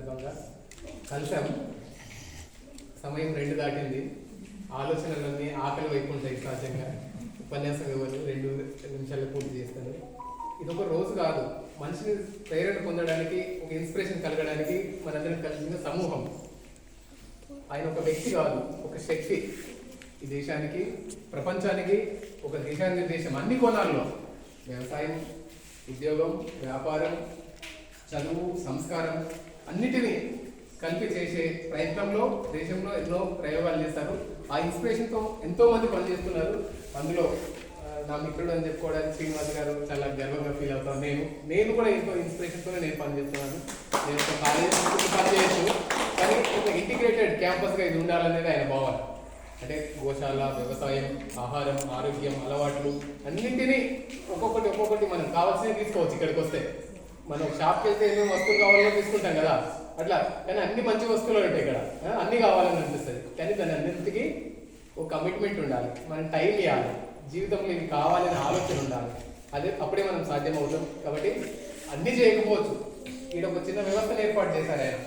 సందర్భంగా కలిసాము. సమయం 2 దాటింది. ఆలోచనలన్నీ ఆకలి వైపు ఉంటాయి. సహజంగా ఉపన్యాసం ఇవ్వను, 2 నిమిషాలు పూర్తి చేస్తాను. ఇది ఒక రోజు కాదు, మనిషిని ప్రేరణ పొందడానికి, ఒక ఇన్స్పిరేషన్ కలగడానికి మనందరం కలిసిన సమూహం. ఆయన ఒక వ్యక్తి కాదు, ఒక శక్తి. ఈ దేశానికి, ప్రపంచానికి ఒక దిశానిర్దేశం అన్ని కోణాల్లో. వ్యవసాయం, ఉద్యోగం, వ్యాపారం, చదువు, సంస్కారం అన్నిటినీ కలిపి చేసే ప్రయత్నంలో దేశంలో ఎన్నో ప్రయోగాలు చేస్తారు. ఆ ఇన్స్పిరేషన్తో ఎంతో మంది పనిచేస్తున్నారు. అందులో నా మిత్రుడు అని చెప్పుకోవడానికి శ్రీనివాస్ గారు చాలా గర్వంగా ఫీల్ అవుతాను. నేను కూడా ఎంతో ఇన్స్పిరేషన్తోనే నేను పనిచేస్తున్నాను. నేను ఒక కాలేజ్ పనిచేయచ్చు, కానీ ఒక ఇంటిగ్రేటెడ్ క్యాంపస్గా ఇది ఉండాలనేది ఆయన భావన. అంటే గోశాల, వ్యవసాయం, ఆహారం, ఆరోగ్యం, అలవాట్లు అన్నింటినీ ఒక్కొక్కటి మనం కావాల్సినవి తీసుకోవచ్చు. ఇక్కడికి వస్తే మనం షాప్కి వెళ్తే ఏమేమి వస్తువులు కావాలో తీసుకుంటాం కదా, అట్లా. కానీ అన్ని మంచి వస్తువులు ఉంటాయి ఇక్కడ, అన్నీ కావాలని అనిపిస్తుంది. కానీ దాని అన్నింటికి ఒక కమిట్మెంట్ ఉండాలి, మనం టైం ఇవ్వాలి, జీవితంలో ఇవి కావాలనే ఆలోచన ఉండాలి. అప్పుడే మనం సాధ్యం అవుతాం. కాబట్టి అన్నీ చేయకపోవచ్చు. ఇక్కడ ఒక చిన్న వ్యవస్థను ఏర్పాటు చేశారు ఆయన.